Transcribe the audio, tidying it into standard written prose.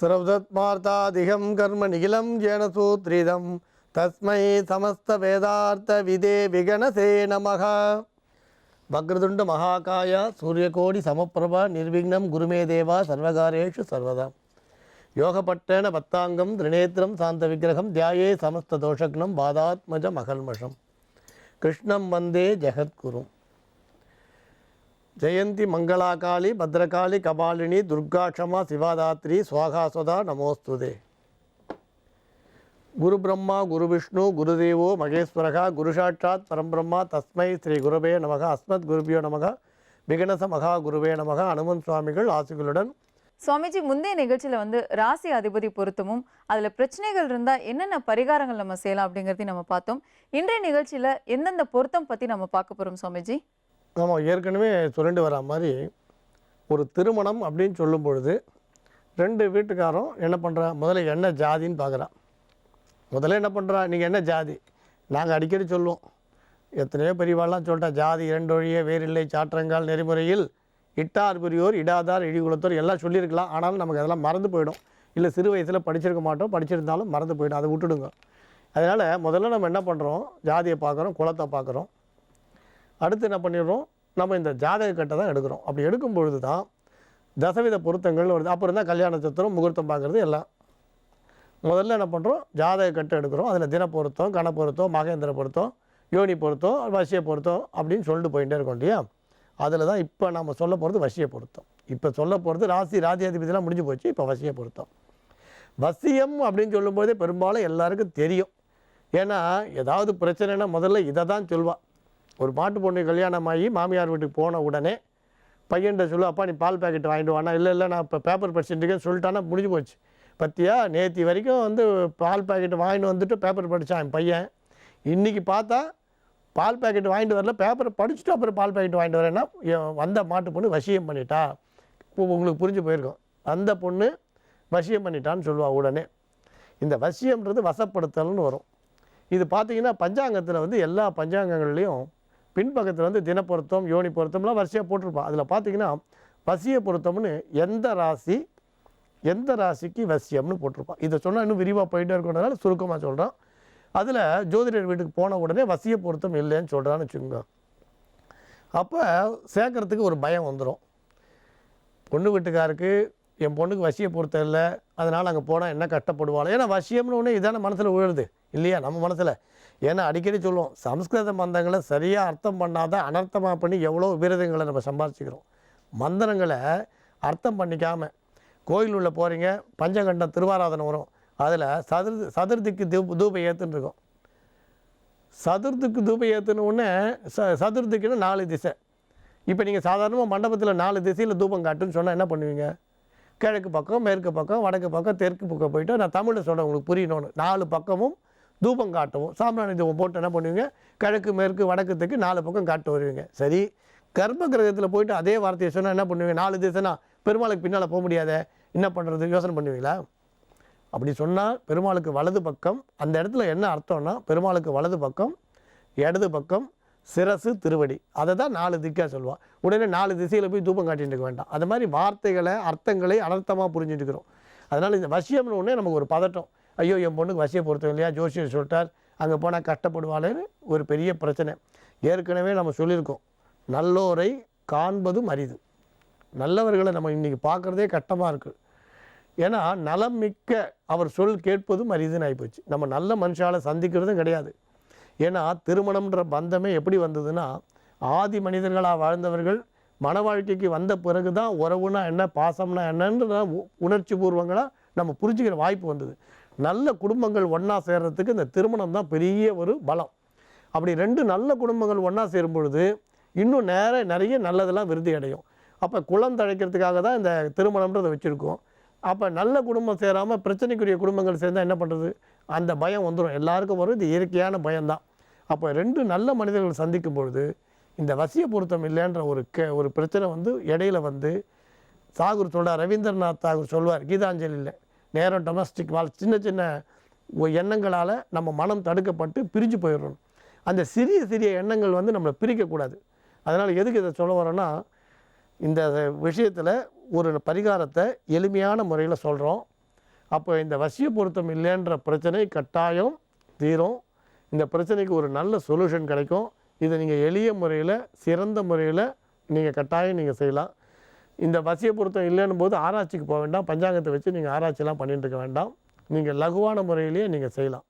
ஸ்ரௌதத்மார்த்தாதிகம் கர்ம நிகிலம் ஜேன சூத்ரிதம் தஸ்மை சமஸ்த வேதார்த்த விதே விகணசே நமக. வக்ரதுண்ட மகாகாய சூரியகோடி சமப்பிரபா நிர்விக்னம் குருமே தேவா சர்வகாரேஷு சர்வதா. யோகப்பட்டேன பத்தாங்கம் திரிநேத்திரம் சாந்த விக்கிரகம் தியாயே சமஸ்த தோஷக்னம் பாதாத்மஜ மகல்மஷம் கிருஷ்ணம் வந்தே ஜெகத்குரும். ஜெயந்தி மங்களாகாளி பத்ரகாளி கபாலினி துர்கா க்ஷமா சிவாதாத்ரி ஸ்வாகாஸ்வதா நமோஸ்துதே. குரு பிரம்மா குரு விஷ்ணு குருதேவோ மகேஸ்வரகா குரு சாட்சாத் பரம்பிரம்மா தஸ்மை ஸ்ரீ குருவே நமக. அஸ்மத் குருபியோ நமக. விகணச மகா குருவே நமக. அனுமன் சுவாமிகள் ஆசிகளுடன். சுவாமிஜி, முந்தைய நிகழ்ச்சியில் ராசி அதிபதி பொருத்தமும் அதில் பிரச்சனைகள் இருந்தால் என்னென்ன பரிகாரங்கள் நம்ம செய்யலாம் அப்படிங்கிறதையும் நம்ம பார்த்தோம். இன்றைய நிகழ்ச்சியில் எந்தெந்த பொருத்தம் பற்றி நம்ம பார்க்க போகிறோம் சுவாமிஜி? நம்ம ஏற்கனவே சொல்லிட்டு வரா மாதிரி ஒரு திருமணம் அப்படின்னு சொல்லும் பொழுது ரெண்டு வீட்டுக்காரும் என்ன பண்ணுறா, முதல்ல என்ன ஜாதின்னு பார்க்குறா. முதல்ல என்ன பண்ணுறா, நீங்கள் என்ன ஜாதி. நாங்கள் அடிக்கடி சொல்லுவோம், எத்தனையோ பெரியவாள்லாம் சொல்லிட்டா, ஜாதி இரண்டொழிய வேறில்லை சாற்றங்கால் நெறிமுறையில் இட்டார் பெரியோர் இடாதார் இடிகுலத்தோர் எல்லாம் சொல்லியிருக்கலாம். ஆனாலும் நமக்கு அதெல்லாம் மறந்து போயிடும். இல்லை சிறு வயசில் படிச்சிருக்க மாட்டோம், படிச்சிருந்தாலும் மறந்து போயிடும், அதை விட்டுடுங்க. அதனால் முதல்ல நம்ம என்ன பண்ணுறோம், ஜாதியை பார்க்குறோம், குலத்தை பார்க்குறோம். அடுத்து என்ன பண்ணிடுறோம், நம்ம இந்த ஜாதக கட்டை தான் எடுக்கிறோம். அப்படி எடுக்கும் பொழுது தான் தசவித பொருத்தங்கள் வருது. அப்புறம் தான் கல்யாண சத்திரம் முகூர்த்தம் பார்க்குறது எல்லாம். முதல்ல என்ன பண்ணுறோம், ஜாதக கட்டை எடுக்கிறோம். அதில் தின பொருத்தம், கண பொருத்தம், மகேந்திர பொருத்தம், யோனி பொருத்தம், வசிய பொருத்தம் அப்படின்னு சொல்லிட்டு போயிட்டே இருக்கோம் இல்லையா. அதில் தான் இப்போ நம்ம சொல்ல போகிறது வசிய பொருத்தம். இப்போ சொல்ல போகிறது ராஜ்யாதிபதியெலாம் முடிஞ்சு போச்சு. இப்போ வசிய பொருத்தம். வசியம் அப்படின்னு சொல்லும்போதே பெரும்பாலும் எல்லாருக்கும் தெரியும். ஏன்னா ஏதாவது பிரச்சனைனா முதல்ல இதை தான் சொல்வாள். ஒரு மாட்டு பொண்ணு கல்யாணம் ஆகி மாமியார் வீட்டுக்கு போன உடனே பையன்கிட்ட சொல்லு, அப்பா நீ பால் பேக்கெட் வாங்கிட்டு வானா. இல்லை நான் இப்போ பேப்பர் படிச்சுட்டுருக்கேன்னு சொல்லிட்டானா முடிஞ்சு போச்சு. பற்றியா, நேற்று வரைக்கும் பால் பேக்கெட் வாங்கிட்டு வந்துட்டு பேப்பர் படித்தான் என் பையன். இன்றைக்கி பார்த்தா பால் பேக்கெட் வாங்கிட்டு வரல, பேப்பரை படிச்சுட்டு அப்புறம் பால் பேக்கெட் வாங்கிட்டு வரேன்னா வந்த மாட்டு பொண்ணு வசியம் பண்ணிட்டா. இப்போ உங்களுக்கு புரிஞ்சு போயிருக்கோம், அந்த பொண்ணு வசியம் பண்ணிட்டான்னு சொல்லுவாள் உடனே. இந்த வசியம்ன்றது வசப்படுத்தல்னு வரும். இது பார்த்திங்கன்னா பஞ்சாங்கத்தில் எல்லா பஞ்சாங்கங்கள்லேயும் பின்பக்கத்தில் தினப்பொருத்தம் யோனி பொருத்தம்லாம் வரிசையாக போட்டிருப்பான். அதில் பார்த்திங்கன்னா வசிய பொருத்தம்னு எந்த ராசிக்கு வசியம்னு போட்டிருப்பான். இதை சொன்னால் இன்னும் விரிவாக போயிட்டே இருக்கிறதுனால சுருக்கமாக சொல்கிறான். அதில் ஜோதிடர் வீட்டுக்கு போன உடனே வசிய பொருத்தம் இல்லைன்னு சொல்கிறான்னு வச்சுக்கோங்க. அப்போ சேர்க்கறதுக்கு ஒரு பயம் வந்துடும். பொண்ணு வீட்டுக்காருக்கு என் பொண்ணுக்கு வசிய பொருத்தம் இல்லை, அதனால் அங்கே போனால் என்ன கஷ்டப்படுவாள். ஏன்னா வசியம்னு ஒன்று இதான மனசில் விழுது இல்லையா நம்ம மனசில். ஏன்னா அடிக்கடி சொல்லுவோம், சம்ஸ்கிருத மந்திரங்களை சரியாக அர்த்தம் பண்ணாத அனர்த்தமாக பண்ணி எவ்வளோ விரதங்களை நம்ம சம்பாதிச்சுக்கிறோம். மந்திரங்களை அர்த்தம் பண்ணிக்காமல் கோயில் உள்ள போகிறீங்க, பஞ்சகண்டம் திருவாராதனை வரும், அதில் சதுர்த்திக்கு தூப ஏற்றுன்னு இருக்கும். சதுர்த்திக்கு தூப ஏற்றுன்னு ஒன்று சதுர்த்திக்குன்னு 4 திசை. இப்போ நீங்கள் சாதாரணமாக மண்டபத்தில் 4 திசையில் தூபம் காட்டுன்னு சொன்னால் என்ன பண்ணுவீங்க, கிழக்கு பக்கம், மேற்கு பக்கம், வடக்கு பக்கம், தெற்கு பக்கம் போய்ட்டு, நான் தமிழில் சொல்கிறேன் உங்களுக்கு புரியணும்னு, 4 பக்கமும் தூபம் காட்டவும் சாம்பிராணி தூபம் போட்டு என்ன பண்ணுவீங்க, கிழக்கு மேற்கு வடக்கு தெற்கு 4 பக்கம் காட்டு வருவீங்க. சரி, கர்ப்ப கிரகத்தில் போயிட்டு அதே வார்த்தையை சொன்னால் என்ன பண்ணுவீங்க, 4 திசைனா பெருமாளுக்கு பின்னால் போக முடியாத, என்ன பண்ணுறது யோசனை பண்ணுவீங்களா? அப்படி சொன்னால் பெருமாளுக்கு வலது பக்கம், அந்த இடத்துல என்ன அர்த்தம்னா பெருமாளுக்கு வலது பக்கம், இடது பக்கம் சிரசு திருவடி, அதை தான் 4 திக்காக சொல்லுவாள். உடனே 4 திசையில் போய் தூபம் காட்டிட்டு இருக்க வேண்டாம். அது மாதிரி வார்த்தைகளை அர்த்தங்களை அனர்த்தமாக புரிஞ்சுட்டுக்கிறோம். அதனால் இந்த வசியம்னு ஒன்றே நமக்கு ஒரு பதட்டம். ஐயோ என் பொண்ணுக்கு வசிய பொருத்தம் இல்லையா, ஜோசியர் சொல்லிட்டார், அங்கே போனால் கஷ்டப்படுவாளேன்னு ஒரு பெரிய பிரச்சனை. ஏற்கனவே நம்ம சொல்லியிருக்கோம், நல்லோரை காண்பதும் அரிது. நல்லவர்களை நம்ம இன்றைக்கி பார்க்குறதே கஷ்டமாக இருக்குது. ஏன்னா நலம் மிக்க அவர் சொல் கேட்பதும் அரிதுன்னு ஆகிப்போச்சு. நம்ம நல்ல மனுஷால சந்திக்கிறதும் கிடையாது. ஏன்னா திருமணம்ன்ற பந்தமே எப்படி வந்ததுன்னா, ஆதி மனிதர்களாக வாழ்ந்தவர்கள் மன வாழ்க்கைக்கு வந்த பிறகு தான் உறவுனா என்ன, பாசம்னா என்னன்ற உணர்ச்சி பூர்வங்களாக நம்ம புரிஞ்சுக்கிற வாய்ப்பு வந்தது. நல்ல குடும்பங்கள் ஒன்றா சேர்கிறதுக்கு இந்த திருமணம் தான் பெரிய ஒரு பலம். அப்படி 2 நல்ல குடும்பங்கள் ஒன்றா சேரும் பொழுது இன்னும் நிறைய நல்லதெல்லாம் விருத்தி அடையும். அப்போ குலம் தழைக்கிறதுக்காக தான் இந்த திருமணம்ன்றதை வச்சுருக்கோம். அப்போ நல்ல குடும்பம் சேராமல் பிரச்சனைக்குரிய குடும்பங்கள் சேர்ந்தால் என்ன பண்ணுறது, அந்த பயம் வந்துடும், எல்லாருக்கும் வரும். இது இயற்கையான பயம்தான். அப்போ 2 நல்ல மனிதர்கள் சந்திக்கும் பொழுது இந்த வசிய பொருத்தம் இல்லைன்ற ஒரு பிரச்சனை இடையில தாகூர் சொல்கிறார், ரவீந்திரநாத் தாகூர் சொல்வார் கீதாஞ்சலியில், நேரம் டொமஸ்டிக் சின்ன சின்ன எண்ணங்களால் நம்ம மனம் தடுக்கப்பட்டு பிரிஞ்சு போயிடணும். அந்த சிறிய எண்ணங்கள் நம்மளை பிரிக்கக்கூடாது. அதனால் எதுக்கு இதை சொல்ல வரோன்னா, இந்த விஷயத்தில் ஒரு பரிகாரத்தை எளிமையான முறையில் சொல்கிறோம். அப்போ இந்த வசிய பொருத்தம் இல்லைன்ற பிரச்சனை கட்டாயம் தீரும். இந்த பிரச்சனைக்கு ஒரு நல்ல சொல்யூஷன் கிடைக்கும். இதை நீங்கள் எளிய முறையில் சிறந்த முறையில் நீங்கள் கட்டாயம் நீங்கள் செய்யலாம். இந்த வசிய பொருத்தம் இல்லைன்னும் போது ஆராய்ச்சிக்கு போக வேண்டாம். பஞ்சாங்கத்தை வச்சு நீங்கள் ஆராய்ச்சிலாம் பண்ணிட்டு இருக்க வேண்டாம். நீங்கள் லகுவான முறையிலேயே நீங்கள் செய்யலாம்.